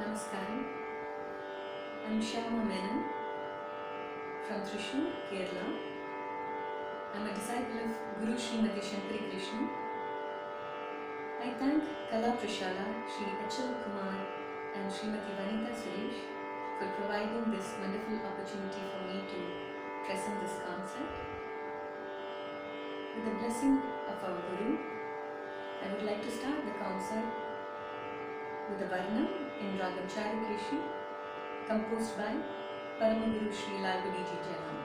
Namaskaram. I'm Shyama Menon from Thrissur, Kerala. I'm a disciple of Guru Srimati Shankari Krishnan. I thank Kala Prashala, Sri H.L. Kumar and Srimati Vanita Suresh for providing this wonderful opportunity for me to present this concept. With the blessing of our Guru, I would like to start the concert with the Varnam in Ragam Charukeshi, composed by Paramaguru Sri Lalgudi Jayanam.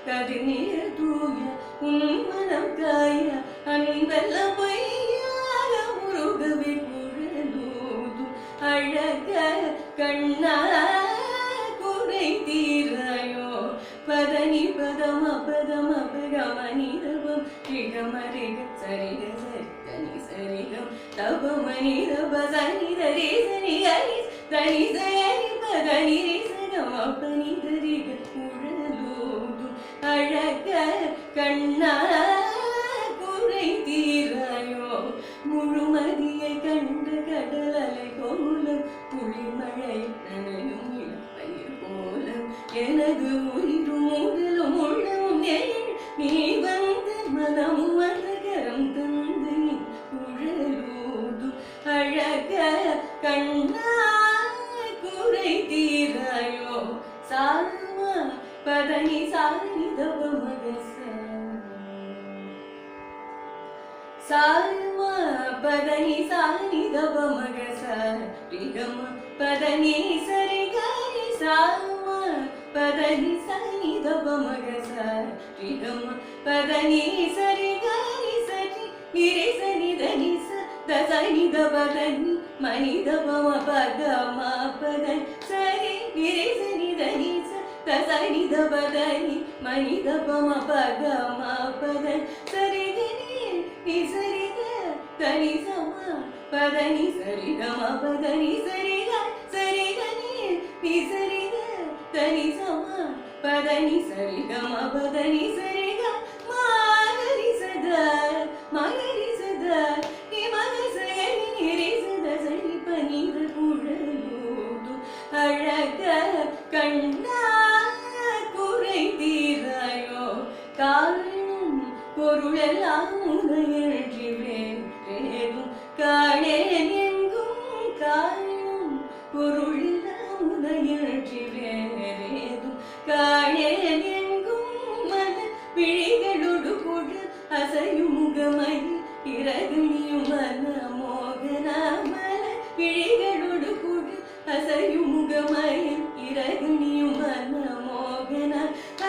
Kadinir tuya, unmanam kaya, anbella boya. கண்ணா குறை தீராயோ பதனி பதம பதம பகமணி ரபம் ரிகமரிக சரிக சரி சரிகம் தபமணி ரப சனி தரி சனி கரி தனி சரி பதனி சகம பனி தரிக குழலோதும் அழக கண்ணா குறை தீராயோ முழுமதியை கண்ட கடல் அலை போலும் புளிமழை நனையும் இளப்பயிர் போலும் எனது உயிரும் உடலும் உள்ளமும் நீ வந்து மனமும் அந்த கரம் தந்து குழலோதும் அழக கண்ணா குறை தீராயோ சால்மா பதனி சாலி தப மகச சால்மா பதனி சாலி தப மகச ரிகம பதனி சரி கரி சால்மா பதனி சாலி தப மகச ரிகம பதனி சரி கரி சரி நிரி சனி தனி ச தசனி தப தனி மணி தப ம பகம பதனி சரி நிரி சனி தனி ச தசனி தப தனி மணி தப ம பகம பதனி சரி கனி சரி க தனி சம பதனி சரி கம பதனி சரி க சரி கனி நீ சரி க தனி சம பதனி சரி கம பதனி சரி க மகரி சத நீ மக சரி நிரி சத சரி பனித குழலோது அழக கண்ணா குறை தீராயோ காணும் பொருளெல்லாம் உனையழிவேன் ஏதும் காணேன் எங்கும் காணும் பொருளெல்லாம் உனையழிவேன் ஏதும் காணேன் எங்கும் மன விழிகளோடு கூட அசையும் முகமயில் இறகுணியும் மன மோகன மல விழிகளோடு கூட அசையும் முகமயில் இறகுணியும் மன மோகன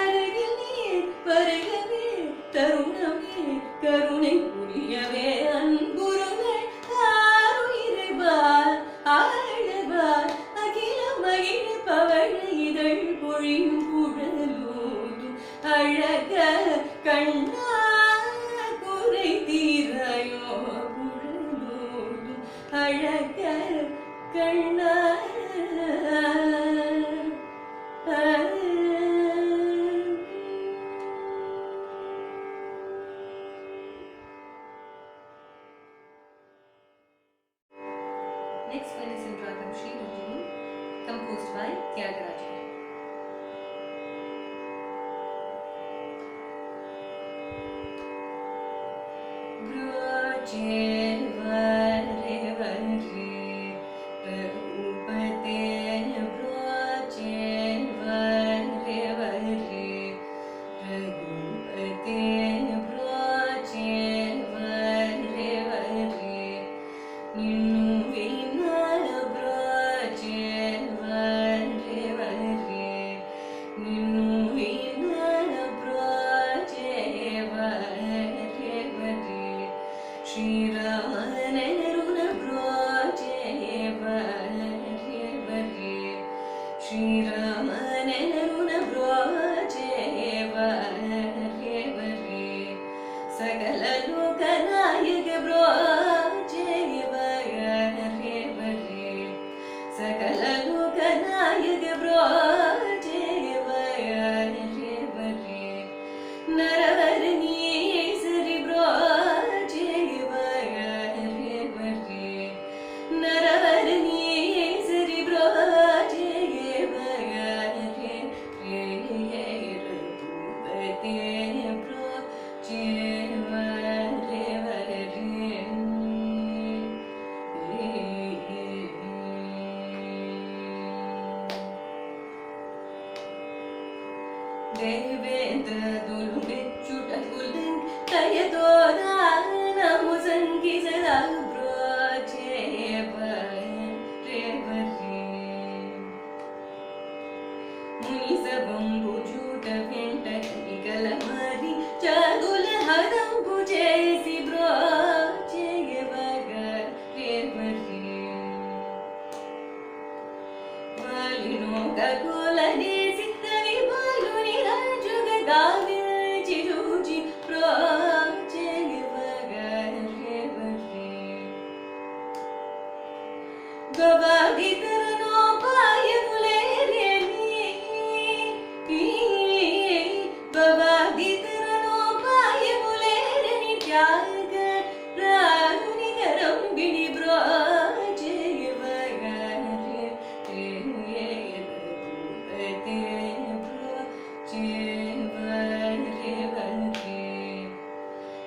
அருகில் நீர் வருகவே தருணமே கருணை புரியவே அன்புருவே ஆருயிர்வார் ஆழ்வார் அகில மகிழ பவழ இதழ் பொழியும் குழலோதும் அழக கண்ணா குறை தீராயோ குழலோதும் அழக கண்ணா Next one is in Ragam Sri Rajini, composed by Tyagaraja.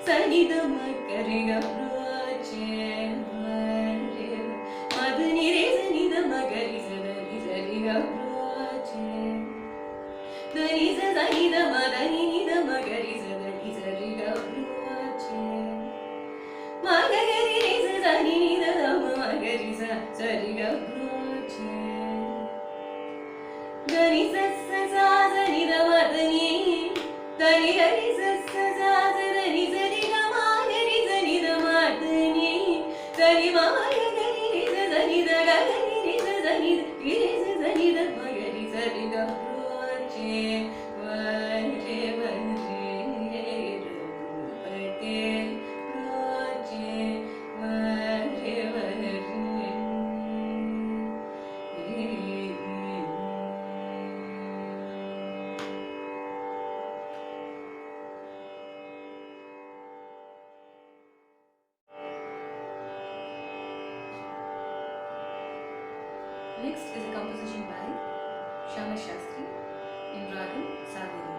சனித மகரிக ப்ரோச்சே மதனி ரே சனித மகரி சதனி சரிக ப்ரோச்சே தனி சனித மதனி நித மகரி சதனி சரிக ப்ரோச்சே மகரி ரே சதனி நித மகரி சரிக ப்ரோச்சே தனி சஸ்ஸ சாதனி தமதனி தனி ஹரி சஸ்ஸ சாதனி சரி கமாகரி சனி தமதனி தனி மகரி ரிச சனி தகரி ரிச சனி ரிச சனி தமகரி சரி கப்ரோச்சே வரே வரே ரூபதே ரோச்சே வரே வரே Next is a composition by Shama Shastri in Ragam Saviri.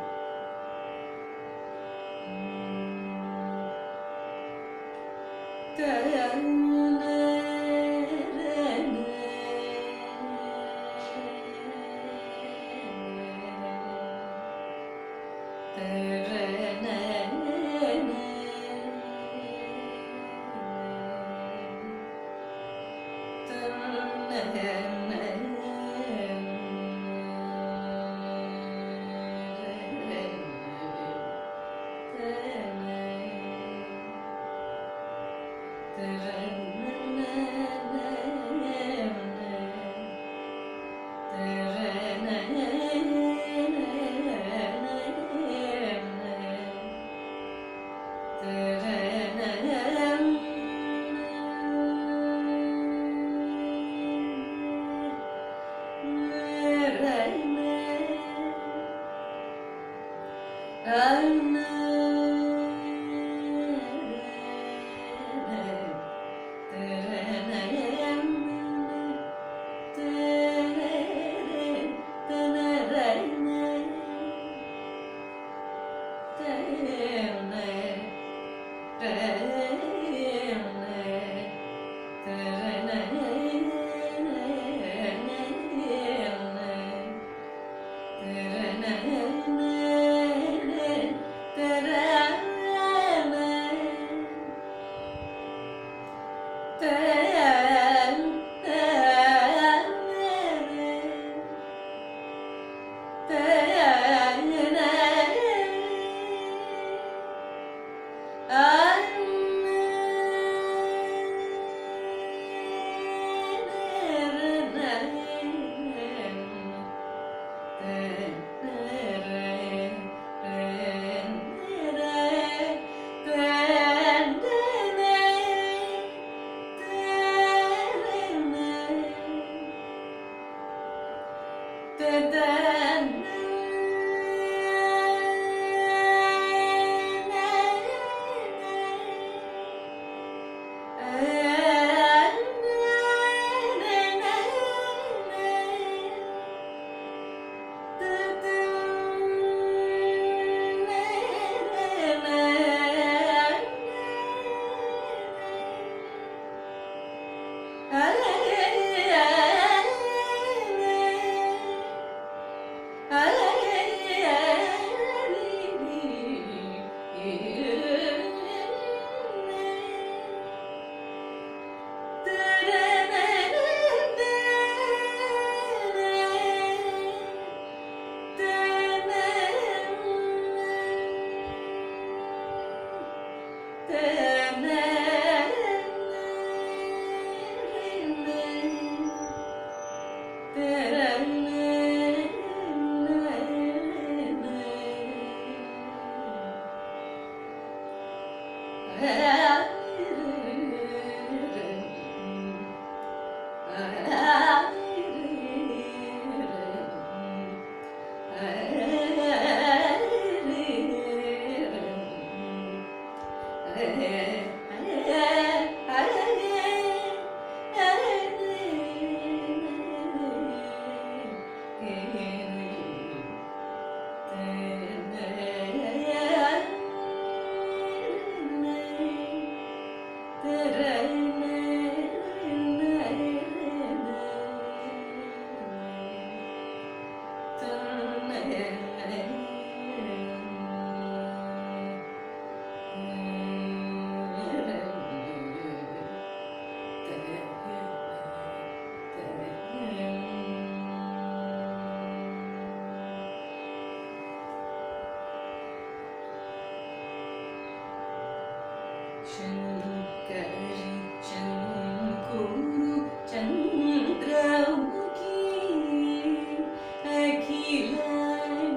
शङ्करि शङ्कुरु Chandramukhi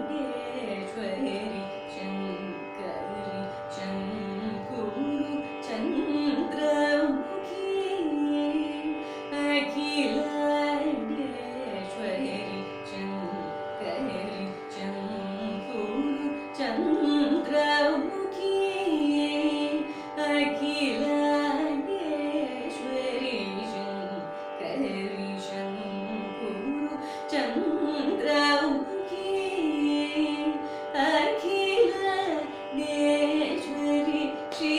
अखिलाण्डेश्वरि शङ्करि शङ्कुरु Chandramukhi अखिलाण्डेश्वरि शङ्करि शङ्कुरु Chandramukhi अखिलाण्डेश्वरि शङ्करि शङ्कुरु Chandramukhi अखिलाण्डेश्वरि Shri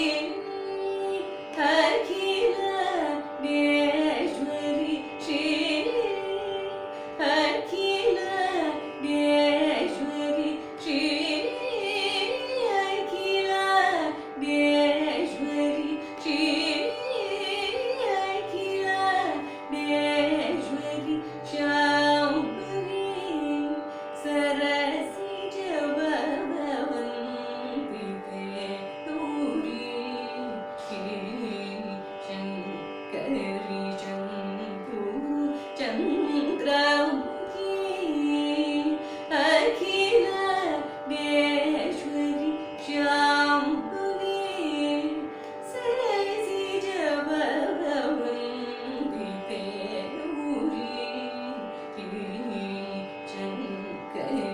अखिलाण्डेश्वरि Shri अखिलाण्डेश्वरि Shri अखिलाण्डेश्वरि Shri अखिलाण्डेश्वरि Shambhavi सरसिज भववन्दिते Gauri शङ्करि शङ्कुरु Chandramukhi अखिलाण्डेश्वरि Shambhavi सरसिज भववन्दिते Gauri शङ्करि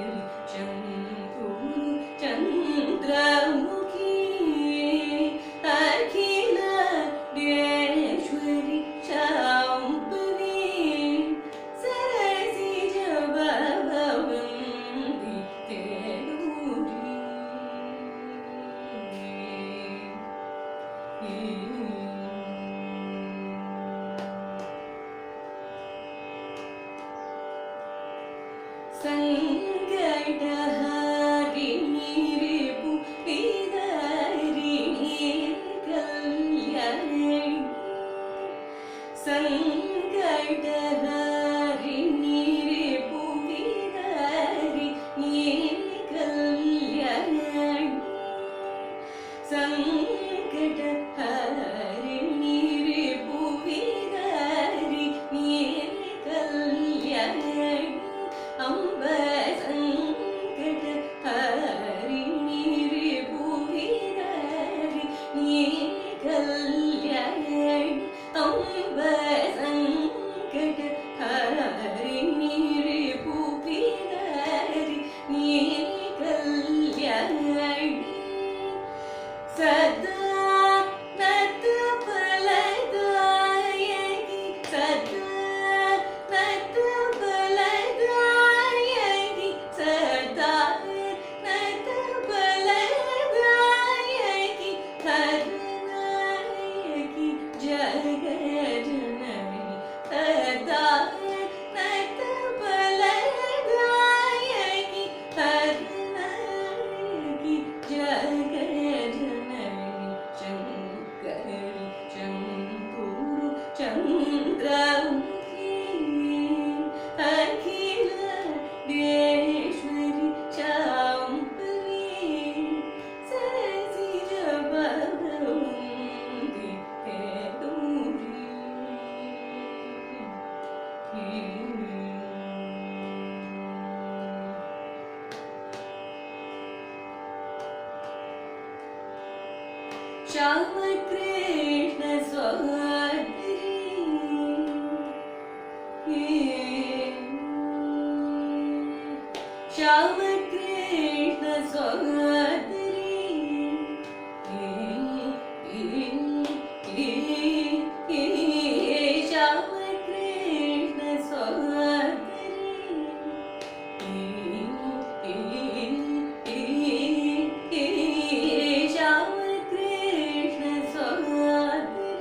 शङ्कुरु Chandramukhi अखिलाण्डेश्वरि Shambhavi सरसिज भववन्दिते संकटहारिणी रिपुविदारिणी Kalyani संकटहारिणी रिपुविदारिणी Kalyani संकटहारिणी रिपुविदारिणी Kalyani अम्ब संकटहारिणी रिपुविदारिणी कल्याणी अम्ब संकटहारिणी रिपुविदारिणी कल्याणी सदा नत फलदायकी सदा नत फलदायकी सदा नत फलदायकी हरनायकी जगज्जननी सदा नत फलदायकी हरनायकी जगज्जननी शङ्करि शङ्कुरु Chandramukhi अखिलाण्डेश्वरि Shambhavi सरसिज भववन्दिते Gauri Shyamkrishna सोदरी Shyamkrishna सोदरी Shyamkrishna सोदरी Shyamkrishna सोदरी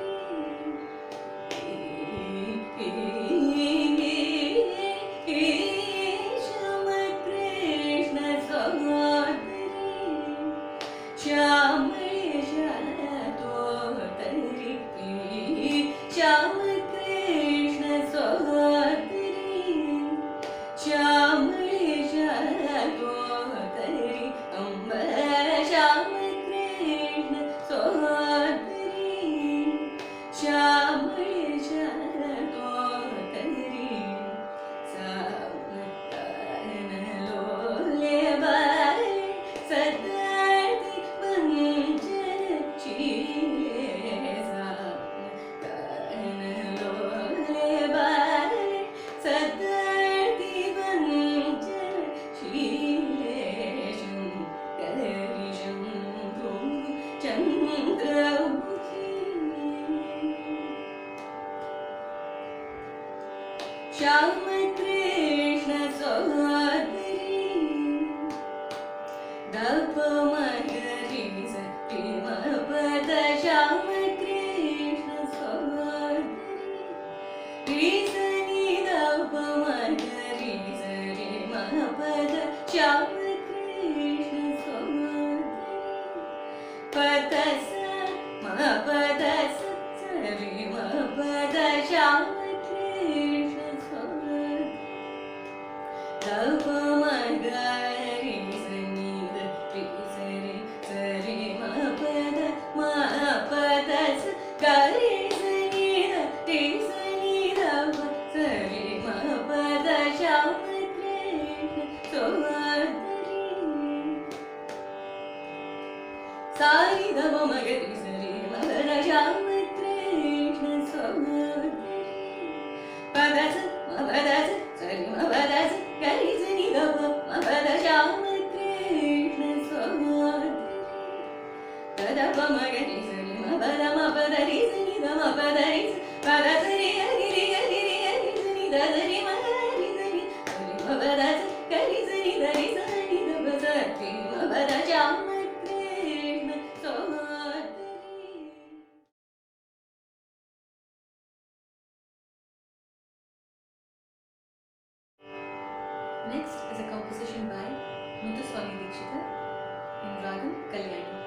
Next is a composition by Muthuswami Dikshita in Ragam Kalyani.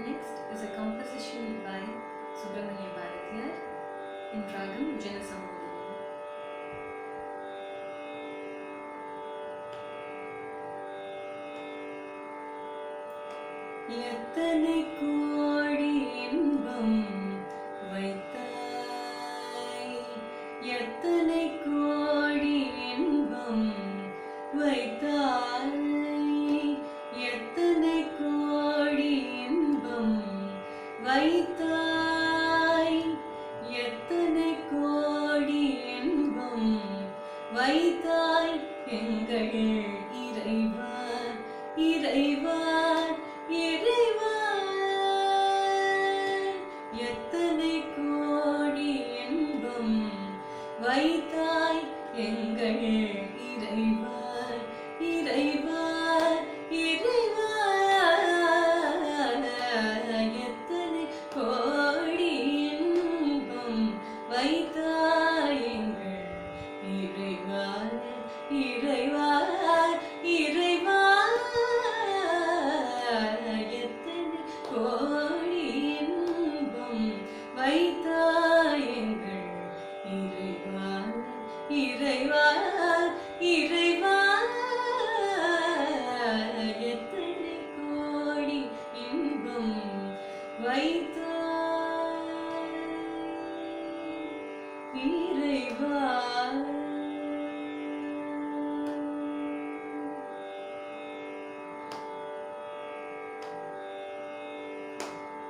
Next is a composition by Subramanya Bharatiyar in Ragam Janasamodani. எத்தனை கோடி இன்பம் வைத்தாய், எத்தனை கோடி இன்பம் வைத்தாய், எத்தனை கோடி இன்பம் வைத்தாய், எத்தனை கோடி இன்பம் வைத்தாய் எங்கள் இறைவா, இறைவா, இறைவா. எத்தனை கோடி இன்பம் வைத்தாய் எங்கள் இறைவா, இறைவா, இறைவா. எத்தனை கோடி இன்பம் வைத்தாய் எங்கள் இறைவா, இறைவா, இறைவா. எத்தனை கோடி இன்பம் வைத்தாய் எங்கள் இறைவா, இறைவா, இறைவா. எத்தனை கோடி இன்பம் வைத்தாய் இறைவா.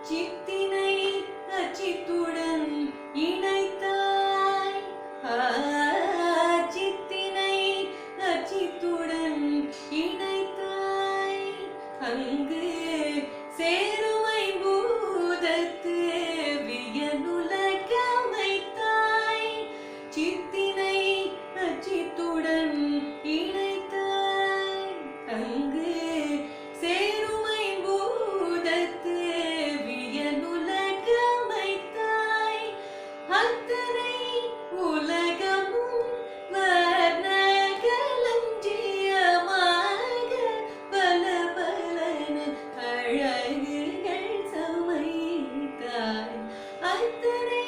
சித்தினை அச்சித்துடன் இணைத்தாய், சித்தினை அச்சித்துடன் இணைத்தாய், அங்கு சேருமை பூதத்து வியனுலகமைத்தாய். சித்தினை அச்சித்துடன் இணைத்தாய், அங்கு சேருமை பூதத்து வியனுலகமைத்தாய். அத்தனை உலகமும் வர்ணகளஞ்சியமாக பல பலன அழகுகள் சமைத்தாய். அத்தனை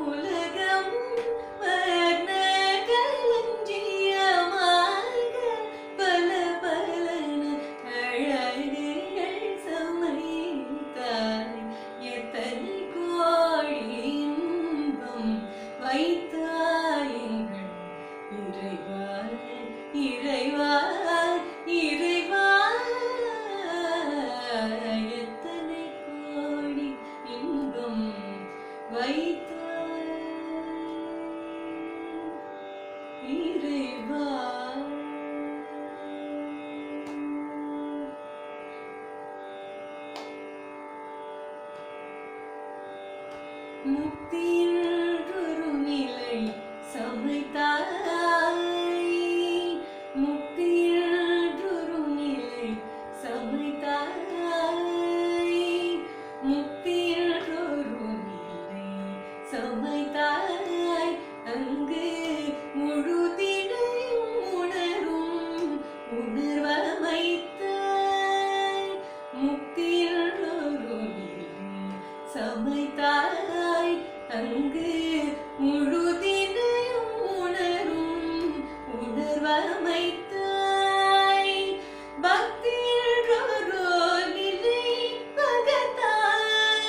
உலகமும் வர்ணகளஞ்சியமாக பல பலன அழகுகள் சமைத்தாய். எத்தனை கோடி இன்பம் வைத்தாய் எங்கள் இறைவா, இறைவா, இறைவா. எத்தனை கோடி இன்பம் வைத்தாய் இறைவா. முக்தியென்றொரு நிலை சமைத்தாய், முக்தியென்றொரு நிலை சமைத்தாய், முக்தியென்றொரு நிலை சமைத்தாய். அங்கு முழுதினையும் உணரும் உணர்வமைத்தாய். முக்தியென்றொரு நிலை சமைத்தாய், அங்கு முழுதினையும் உணரும் உணர்வமைத்தாய். பக்தியென்றொரு நிலை வகுத்தாய்,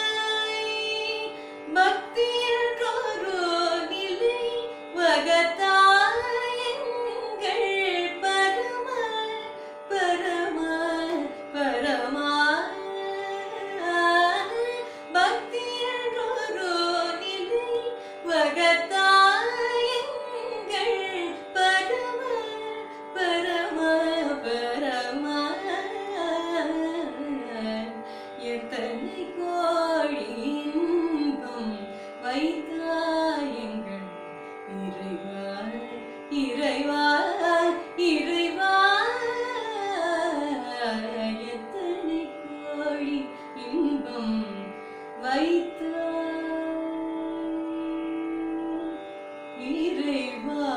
பக்தியென்றொரு நிலை வகுத்தாய். எங்கள் பரம பரம பரமா. பக்தியென்றொரு நிலை வகுத்தாய். எங்கள் பரம பரம பரமா. எத்தனை கோடி இன்பம் வைத்தாய் எங்கள் இறைவா இறைவா இறைவா எத்தனை கோடி இன்பம் வைத்தாய் இறைவா.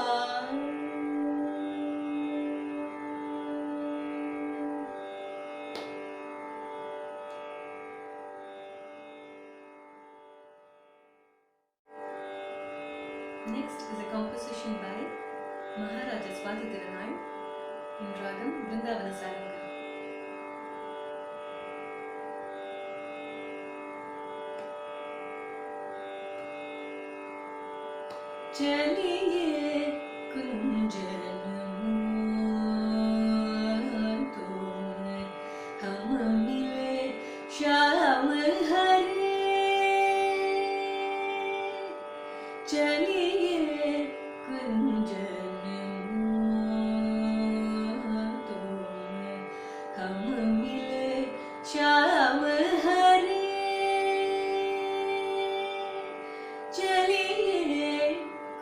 Next is a composition by Maharaja Swati Tirunal in Ragam Vrindavana Saranga. चलिए कुंजन तुम हम मिले श्याम हरे चलिए कुंजन तुम हम मिले श्याम हरे चलिए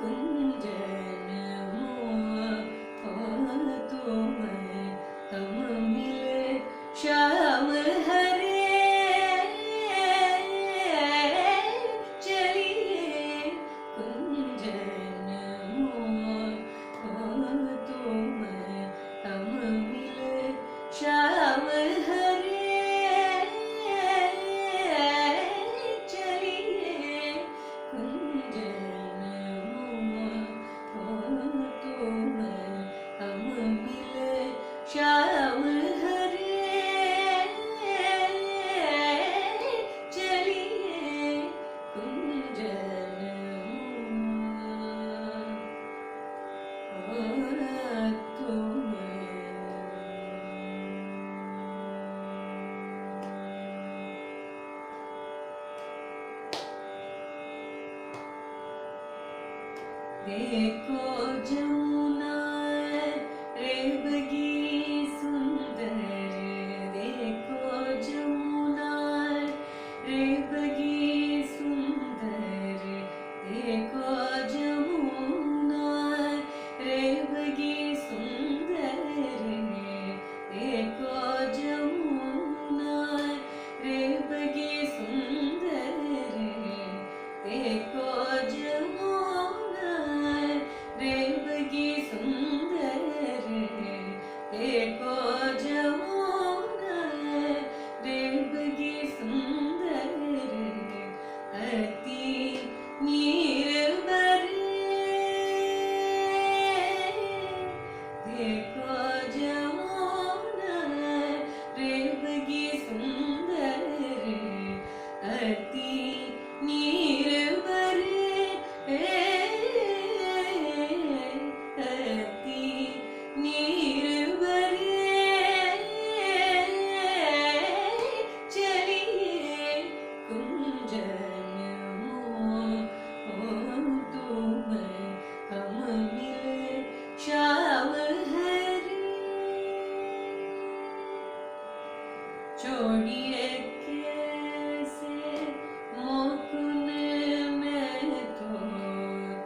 कुंजन तुम हम मिले श्याम हरे चलिए कुंजन तुम हम मिले श्याम हरे चलिए कुंजन तुम हम मिले श्याम हरे चलिए कुंजन तुम. देखो जमुना रेबगी सुंदर देखो जमुना रेबगी सुंदर देखो जमुना रेबगी सुंदर देखो जमुना रेबगी सुंदर देखो जमुना रेबगी सुंदर देखो जमुना रेबगी सुंदर अति निर्भर देखो जमुना रेबगी सुंदर अति निर्भर अति निर्भर चलिए कुंजन तुम हम मिले श्याम हरे छोड़िए कैसे मोकुन मैं तो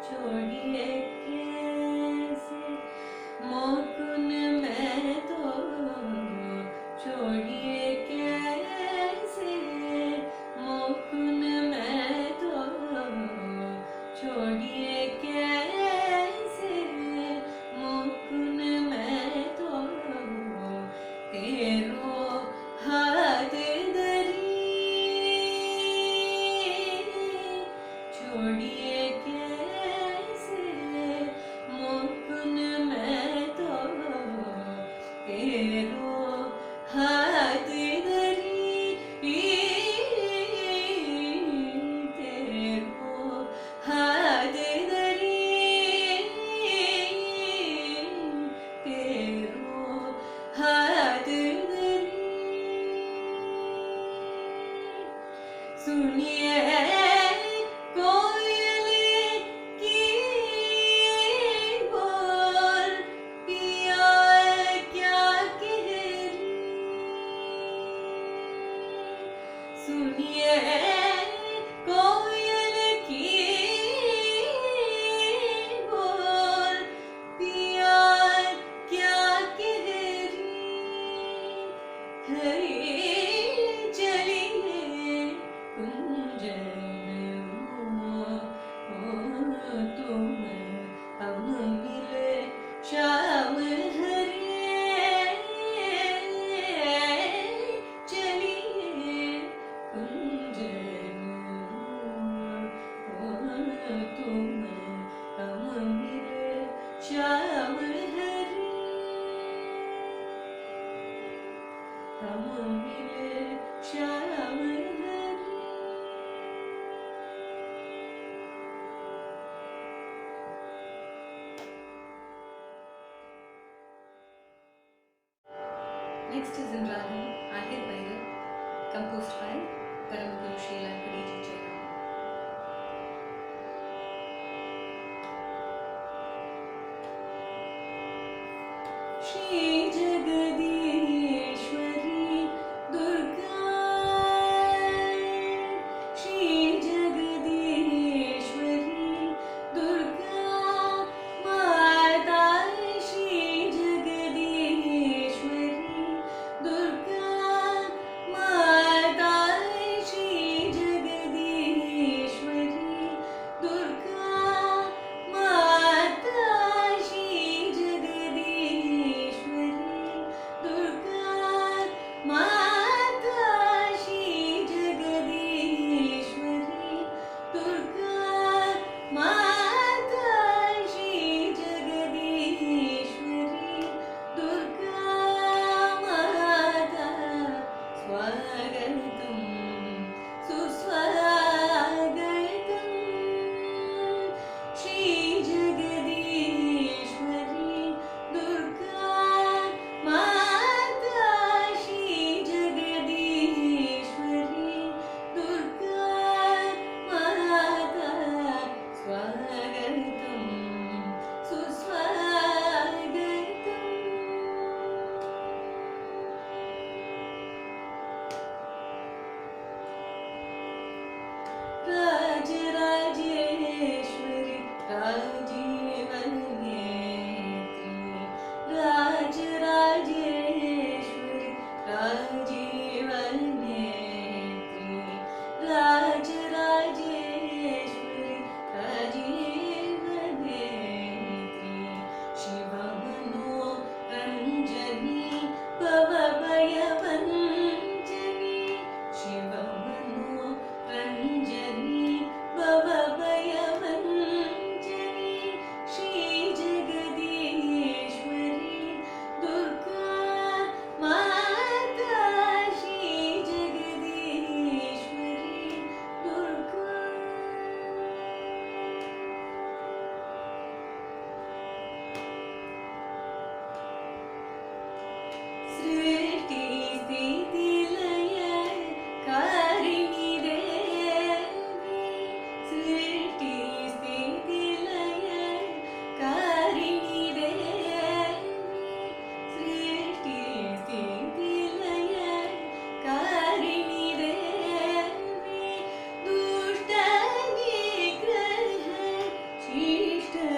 छोड़िए कैसे मोकुन मैं तो छोड़िए कैसे मोकुन मैं तो छोड़िए कैसे मोकुन मैं तो तेरो हाथ धरी छोड़िए कैसे मोकुन मैं तो तेरो हाथ धरी तेरो हाथ धरी Next is in Ragam Ahir Bhairav, composed by Param Guru Sri Lankadiji Jairam. Shri Jagadishwari Durga, Shri Jagadishwari Durga Mata, Shri Jagadishwari Durga Mata, Shri Jagadishwari Durga Mata, Shri Jagadishwari Durga Mata, Shri Jagadishwari Durga Mata, Shri Jagadishwari Durga Mata, Swagatam Suswagatam, Shri Jagadishwari Durga Mata, Shri Jagadishwari Durga Mata, Swagatam Suswagatam. Rajarajeshwari Rajivanetri, Rajarajeshwari Rajivanetri, Rajarajeshwari Rajivanetri, Shivamano Ranjani Bhavabhayavanjani, Shivamano Ranjani Bhavabhayavanjani, Shri Jagadishwari Durga Mata, Shri Jagadishwari Durga. Srishti Sthiti Laya Karini Devi, Srishti Sthiti Laya Karini Devi, Srishti Sthiti Laya Karini Devi, Dushta Nigraha Shishta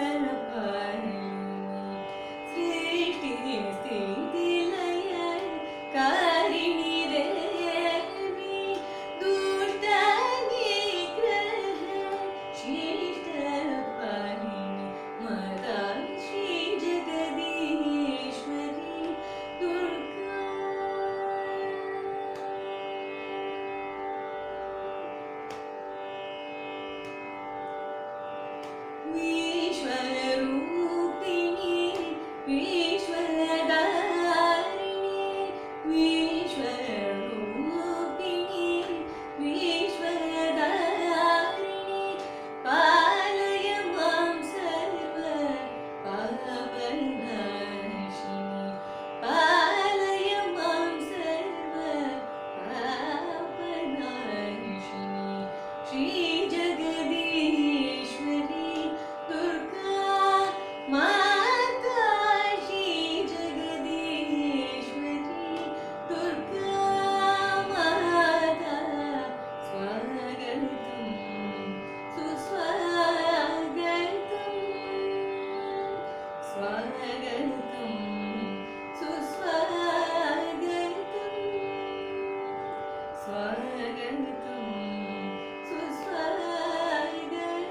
Parini, Srishti Sthiti Laya Karini Devi, Dushta Nigraha Shishta Parini Mata, Shri Jagadishwari Durga. Vishwarupini Vishwadarini, Vishwarupini Vishwadarini, Palaya Mam Sarva Pavanashini, Palaya Mam Sarva Pavanashini, Shri Jagadishwari Durga Mata, Shri Jagadishwari Durga Mata, Swagatam Suswagatam, Swagatam Suswagatam, Swagatam Suswagatam.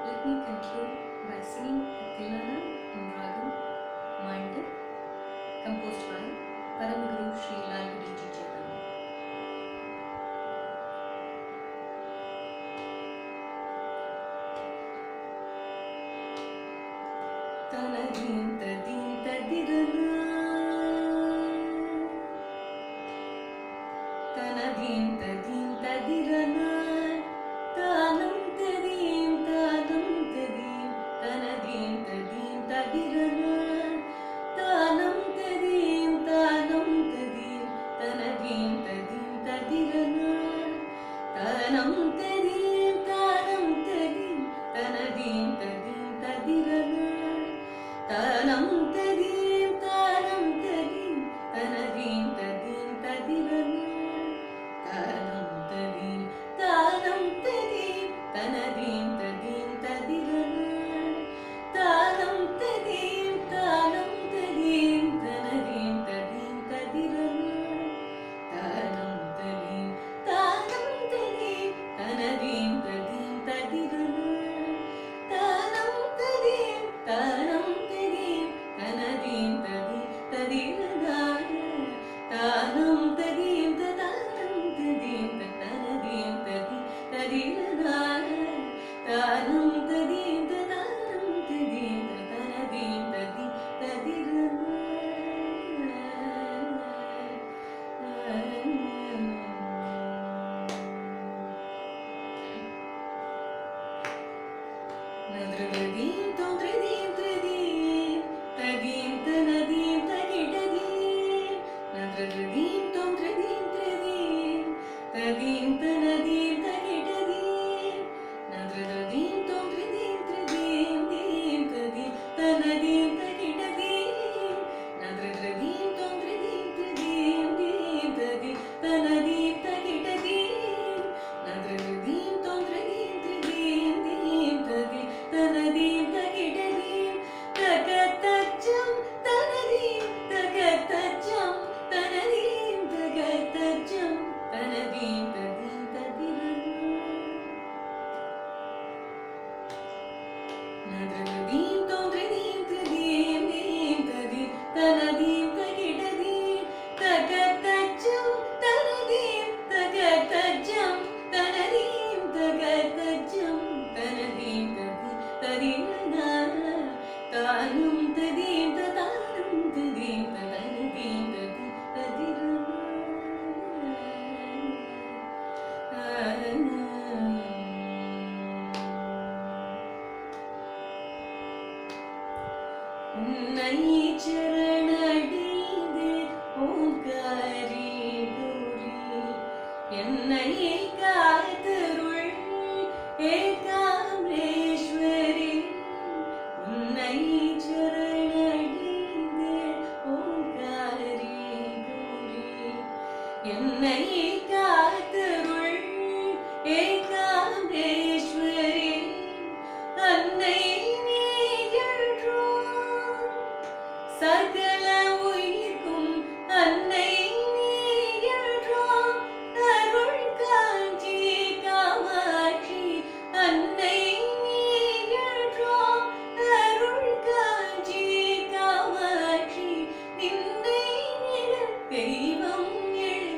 Let me conclude by singing a Tilana in Ragam Mandir, composed by Param Guru Sri Lankadiji Jairam. Tanadinta dinta dirana, Tanadinta dinta dirana, என்னை காத்தருள் ஏகாம்பரேஸ்வரி அன்னை நீயன்றோ சகல உயிர்க்கும் அன்னை நீயன்றோ அருள் காஞ்சி காமாட்சி அன்னை நீயன்றோ அருள் காஞ்சி காமாட்சி நின்னை நிழல் தெய்வம் எழு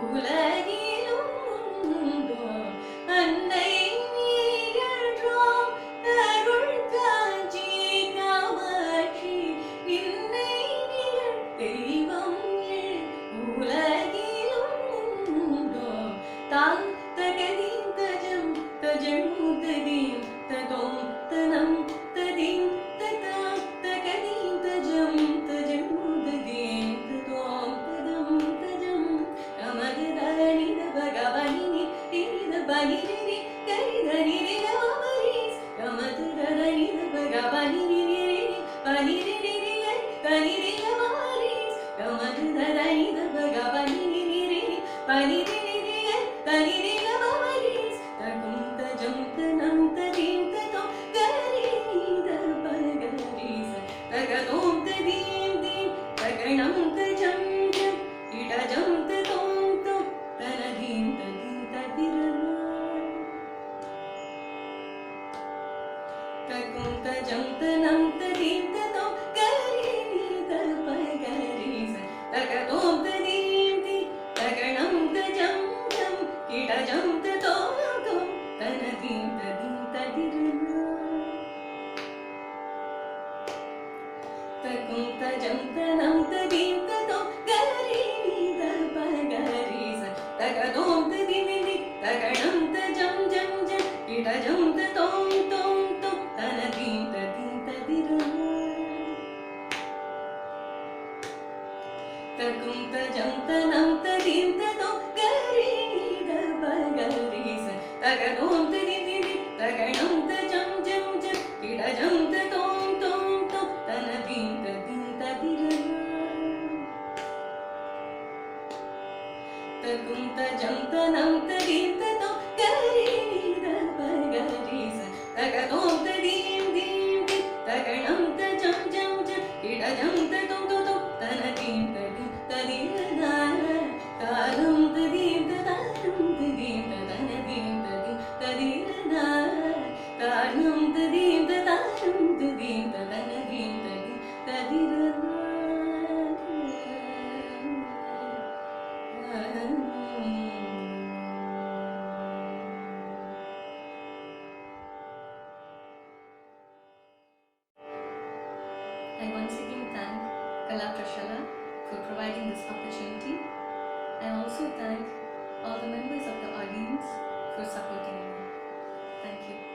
உலகிலும் உண்டோ அன்னை நீயன்றோ அருள் காஞ்சி காமாட்சி நின்னை நிழல் தெய்வம் எழு உலகிலும் உண்டோ தாம் தகதீம் தஜம் தஜம் ததீம் ததோம் தனம் ததீம் ததாம் தகதீம் தஜம் தஜம் ததீம் ததோம் ததம் தஜம் நமகதனித பகவனினி திரித பனிரினி கரிதனிரி நமரிஸ் நமகதனித பகவனினி நிரினி பனிரினி கனிரி நமரிஸ் நமகதனித பகவனினி நிரினி பனிரினி கனிரி நமரிஸ் தகும் தஜம் தனம் ததீம் ததோம் கரித பகவரிஸ் தகதோம் ததீம் தீம் தகணம் தஜம் ஜம் இடஜம் ததோம் தோம் தனதீம் ததீம் ததிரனா தகும் தஜம் தனம் ததீம் ததோம் கரித பகவரிஸ் தகதோம் ததீம் தீம் தகணம் தஜம் ஜம் இடஜம் ததோம் தோம் தனதீம் ததீம் ததிரனா தகும் தஜம் தனம் ததீம் ததோம் கரித பகவரிஸ் தகதோம் ததீம் தீம் தகணம் தஜம் ஜம் ஜம் இடஜம் ததோம் தோம் தோம் தனதீம் ததீம் ததிரனா தகும் தஜம் தனம் ததீம் ததோம் கரித பகவரிஸ் தகதோம் ததீம் தீம் தகணம் தஜம் ஜம் ஜம் இடஜம் ததோம் தோம் தோம் தனதீம் ததீம் ததிரனா தகும் தஜம் தனம் ததீம் ததோம் கரித பகவரிஸ் தகதோம் ததீம் தீம் தீம் தகணம் தஜம் ஜம் ஜம் இடஜம் ததோம் தோம் தனதீம் ததீம் ததிரனா தாரம் ததீம் ததாரம் ததீம் தனதீம் ததீம் ததிரனா தாரம் ததீம் ததாரம் ததீம் தனதீம் ததீம் ததிரனா I once again thank Kala Prashala for providing this opportunity. I also thank all the members of the audience for supporting me. Thank you.